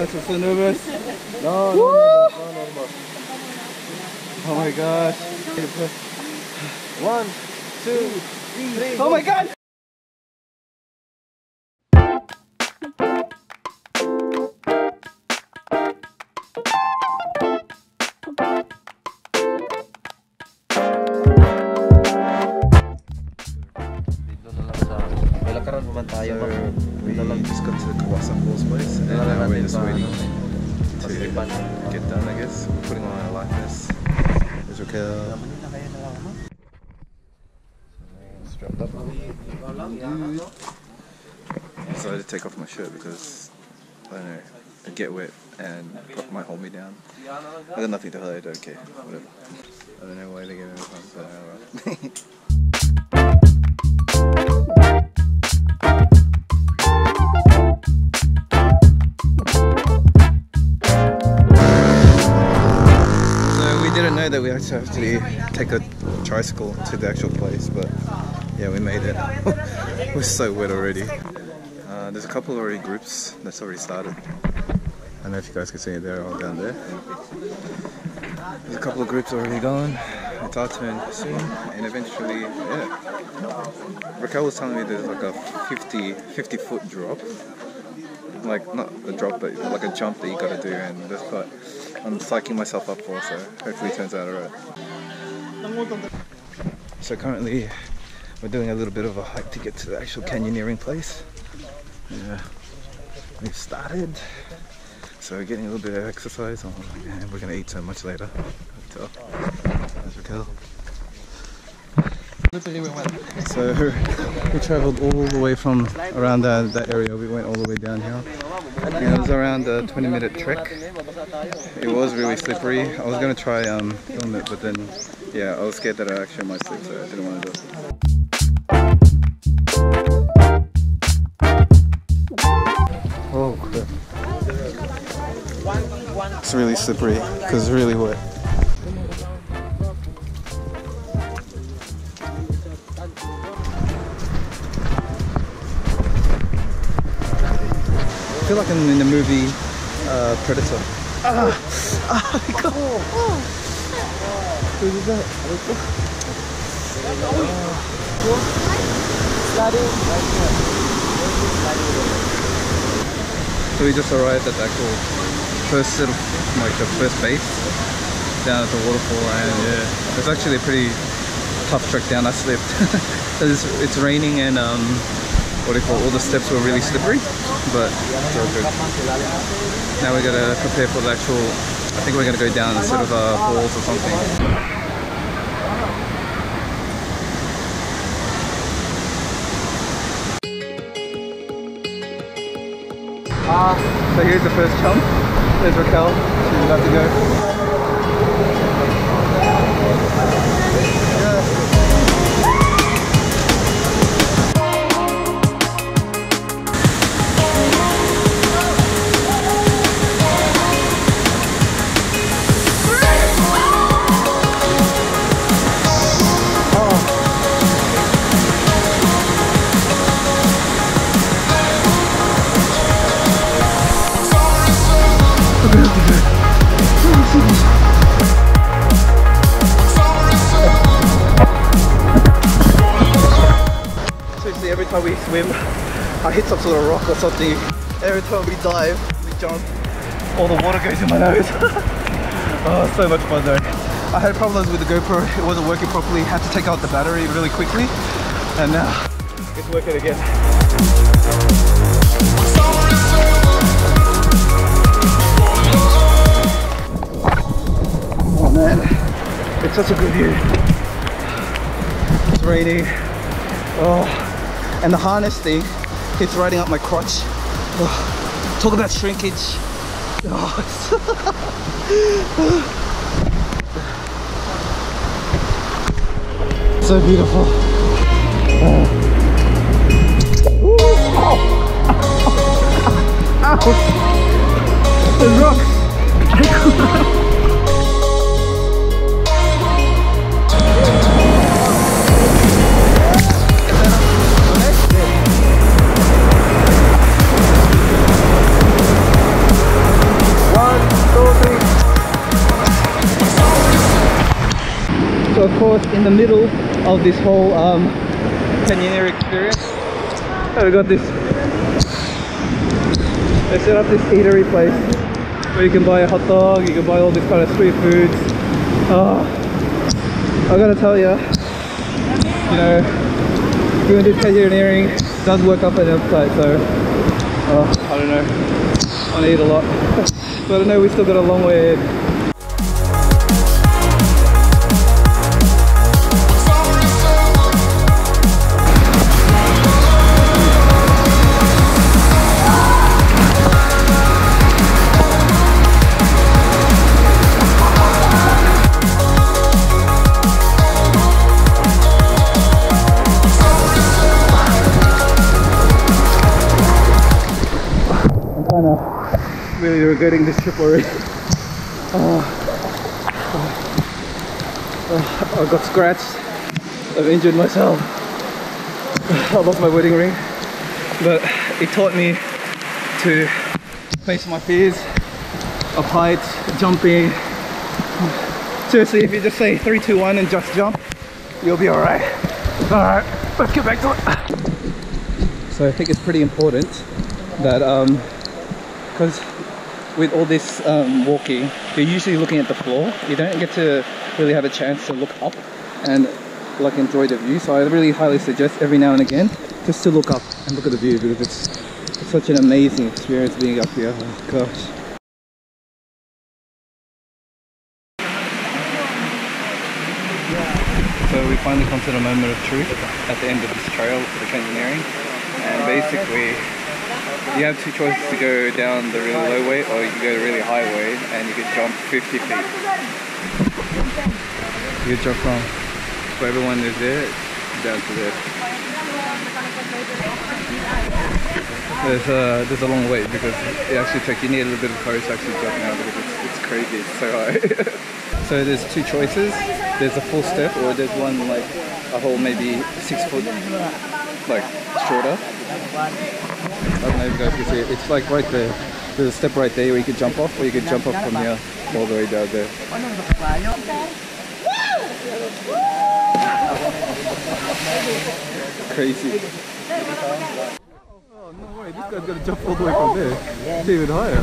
gosh, I'm so nervous. No, no. Oh my gosh. 1, 2, 3. Oh my god! We just got to the Kawasan Falls place and now we're just waiting to get done, I guess. We're putting on our life vests. There's Raquel. Strapped up. I decided to take off my shirt because, I don't know, it'd get wet and might hold me down. I got nothing to hide, okay, whatever. I don't know why they get it from, but alright. I didn't know that we actually have to take a tricycle to the actual place, but yeah, we made it. We're so wet already. There's a couple already groups that's already started. I don't know if you guys can see it, they're all down there. There's a couple of groups already going. It's our turn soon, and eventually, yeah. Raquel was telling me there's like a 50 foot drop. Like, not a drop, but like a jump that you gotta do, and that's what I'm psyching myself up for, so hopefully it turns out alright. So currently we're doing a little bit of a hike to get to the actual canyoneering place. Yeah, we've started, so we're getting a little bit of exercise. Oh man, we're gonna eat so much later. There's Raquel. So we travelled all the way from around that area. We went all the way down here, and it was around a 20-minute trek. It was really slippery. I was going to try film it, but then yeah, I was scared that I actually might slip, so I didn't want to do it. Oh crap. It's really slippery because it's really wet. I feel like I'm in the movie Predator. God. Who is that? So we just arrived at the actual first sort of like the first base down at the waterfall, and yeah, it's actually a pretty tough trek down. I slipped. It's raining and what do you call it? All the steps were really slippery, but it's all good. Now we're gonna prepare for the actual, I think we're gonna go down instead of falls or something. So here's the first jump. There's Raquel, she's about to go. Seriously, every time we swim, I hit some sort of rock or something. Every time we dive, we jump, all the water goes in my nose. Oh, so much fun though. I had problems with the GoPro, it wasn't working properly, had to take out the battery really quickly, and now it's working again. Oh man, it's such a good view. It's raining. Oh, and the harness thing keeps riding up my crotch. Oh, talk about shrinkage. Oh, it's so beautiful. Ow! There's rocks! of course, in the middle of this whole canyoneering experience, we got this. They set up this eatery place where you can buy a hot dog, you can buy all this kind of street foods. Oh, I gotta tell you, you know, doing this canyoneering does work up an appetite, so I don't know, I want to eat a lot. But I know we still got a long way ahead. Really regretting this trip already. I got scratched, I've injured myself, I lost my wedding ring, but it taught me to face my fears of heights, jumping. Seriously, if you just say 3, 2, 1 and just jump, you'll be alright. Alright, let's get back to it. So I think it's pretty important that because with all this walking, you're usually looking at the floor. You don't get to really have a chance to look up and like enjoy the view. So I really highly suggest every now and again just to look up and look at the view, because it's such an amazing experience being up here. Oh gosh. So we finally come to the moment of truth at the end of this trail for the canyoneering, and basically you have two choices to go down the really low way, or you can go the really high way, and you can jump 50 feet. You can jump from wherever one is there down to there. There's a long wait because it actually takes, you need a little bit of courage to actually jump now, because it's crazy, it's so high. So there's two choices. There's a full step, or there's one like a whole maybe 6 foot like shorter. I don't know if you guys can see it. It's like right there. There's a step right there where you can jump off, or you can jump off from here all the way down there. Crazy. Oh no way, this guy's gonna jump all the way from there. It's even higher.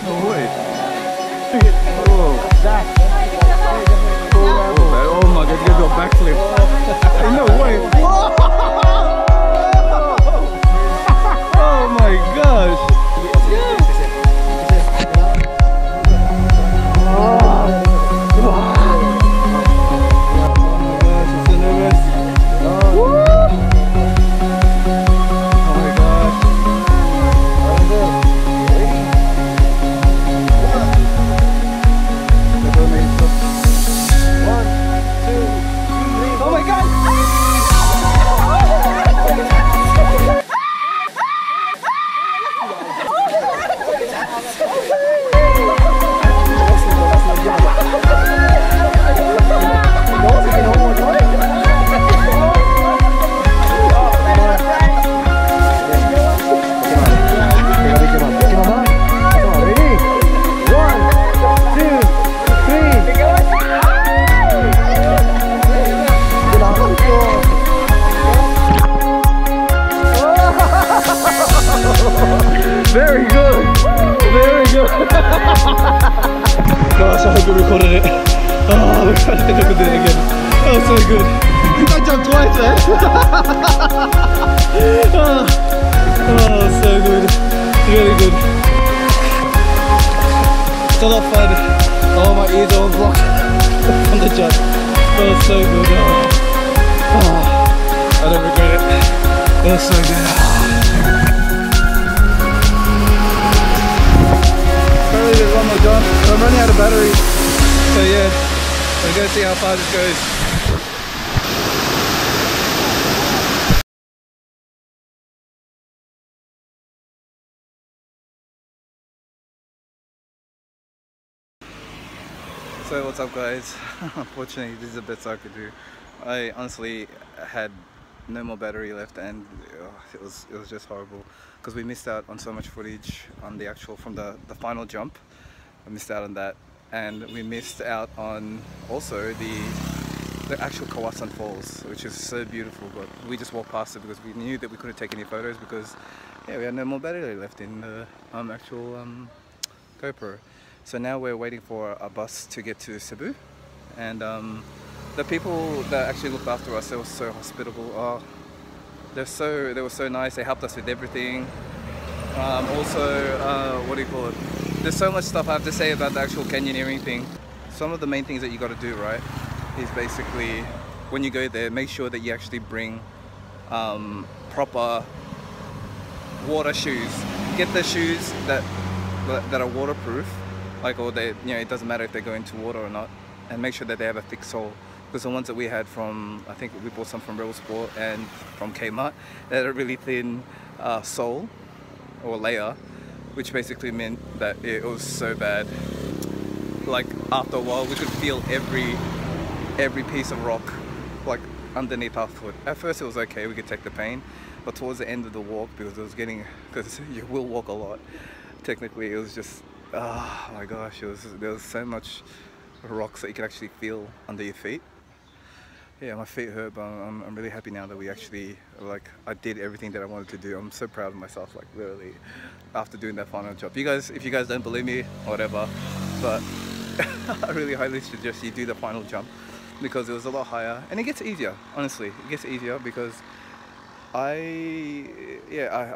No way. Oh. Oh my god, you're gonna do a backflip. No way. Oh my gosh. Very good! Very good! Gosh, I hope you recorded it. Oh, I think I could do it again. That was so good. I jumped twice, man. Oh, so good. Really good. It's a lot of fun. Oh, my ears are all blocked from the jump. That was so good. Oh, I don't regret it. That was so good. There's one more jump, but I'm running out of battery, so yeah, we're going to see how far this goes. So what's up guys? Unfortunately this is the best I could do. I honestly had no more battery left, and it was just horrible because we missed out on so much footage on the actual from the final jump. I missed out on that, and we missed out on also the actual Kawasan Falls, which is so beautiful, but we just walked past it because we knew that we couldn't take any photos because yeah, we had no more battery left in the actual GoPro. So now we're waiting for a bus to get to Cebu, and the people that actually looked after us, they were so hospitable. Oh, they were so nice. They helped us with everything. Also, what do you call it? There's so much stuff I have to say about the actual canyoneering thing. Some of the main things that you got to do, right, is basically when you go there, make sure that you actually bring proper water shoes. Get the shoes that are waterproof, like, or they, you know, it doesn't matter if they go into water or not, and make sure that they have a thick sole. Because the ones that we had from, I think we bought some from Rebel Sport and from Kmart, they had a really thin sole or layer, which basically meant that it was so bad. Like after a while, we could feel every piece of rock like underneath our foot. At first it was okay, we could take the pain, but towards the end of the walk, because you will walk a lot, technically it was just, oh my gosh, there was so much rocks that you can actually feel under your feet. Yeah, my feet hurt, but I'm really happy now that we actually, like, I did everything that I wanted to do. I'm so proud of myself, like, literally, after doing that final jump. If you guys don't believe me, whatever, but I really highly suggest you do the final jump because it was a lot higher, and it gets easier, honestly. It gets easier because I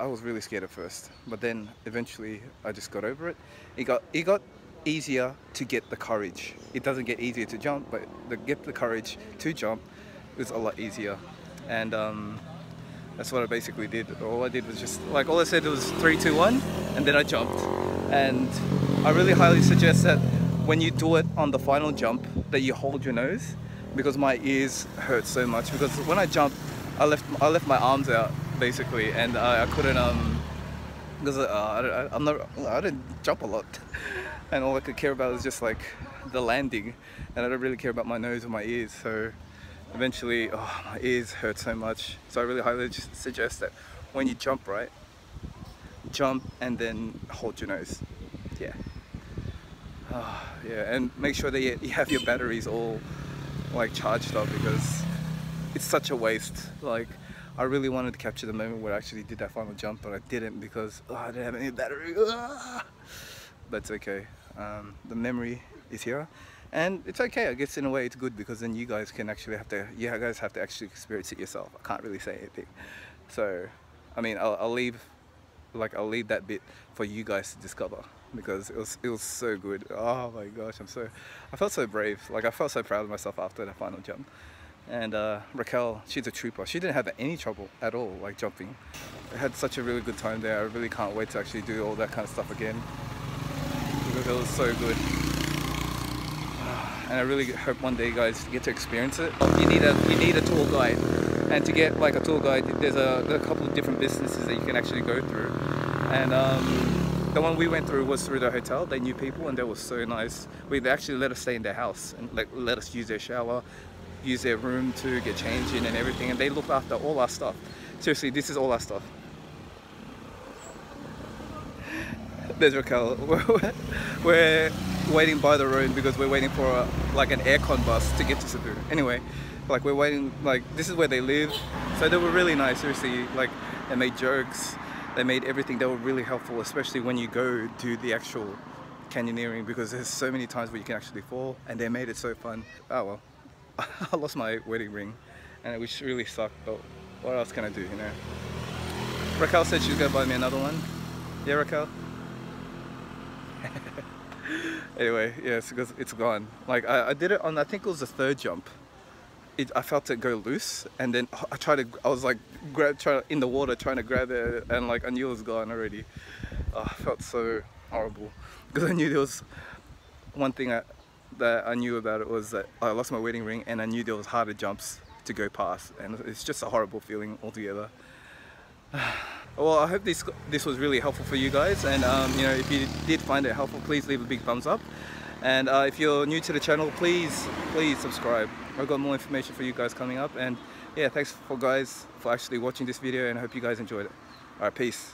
was really scared at first, but then eventually I just got over it. It got easier to get the courage. It doesn't get easier to jump, but to get the courage to jump is a lot easier. And that's what I basically did. All I did was just, like, all I said was 3, 2, 1, and then I jumped. And I really highly suggest that when you do it on the final jump, that you hold your nose, because my ears hurt so much. Because when I jumped, I left my arms out basically, and I couldn't because I didn't jump a lot. And all I could care about was just like the landing, and I don't really care about my nose or my ears. So eventually, oh, my ears hurt so much. So I really highly suggest that when you jump, right, jump and then hold your nose. Yeah. Yeah, and make sure that you have your batteries all like charged up, because it's such a waste. Like, I really wanted to capture the moment where I actually did that final jump, but I didn't because I didn't have any battery. But it's okay. The memory is here, and it's okay. I guess in a way it's good, because then you guys have to actually experience it yourself. I can't really say anything. So, I mean, I'll leave that bit for you guys to discover, because it was so good. Oh my gosh, I felt so brave. Like, I felt so proud of myself after that final jump. And Raquel, she's a trooper. She didn't have any trouble at all, like, jumping. I had such a really good time there. I really can't wait to actually do all that kind of stuff again, because it was so good. And I really hope one day you guys get to experience it. You need a tour guide, and to get like a tour guide, there's a couple of different businesses that you can actually go through. And the one we went through was through the hotel. They knew people, and they were so nice. They actually let us stay in their house and like let us use their shower, use their room to get changed in and everything, and they looked after all our stuff. Seriously, this is all our stuff. There's Raquel. We're waiting by the road because we're waiting for like an aircon bus to get to Cebu. Anyway, like, we're waiting, like, this is where they live. So they were really nice, seriously. Like, they made jokes, they made everything. They were really helpful, especially when you go do the actual canyoneering, because there's so many times where you can actually fall, and they made it so fun. Oh well. I lost my wedding ring, and which really sucked, but what else can I do, you know? Raquel said she's gonna buy me another one. Yeah, Raquel? Anyway, yes, because it's gone. Like, I did it on, I think it was the 3rd jump. I felt it go loose, and then I was like in the water trying to grab it, and like I knew it was gone already. I felt so horrible, because I knew there was one thing that I knew about it, was that I lost my wedding ring, and I knew there was harder jumps to go past, and it's just a horrible feeling altogether. Well, I hope this was really helpful for you guys, and you know, if you did find it helpful, please leave a big thumbs up, and if you're new to the channel, please subscribe. I've got more information for you guys coming up, and yeah, thanks for actually watching this video, and I hope you guys enjoyed it. Alright, peace.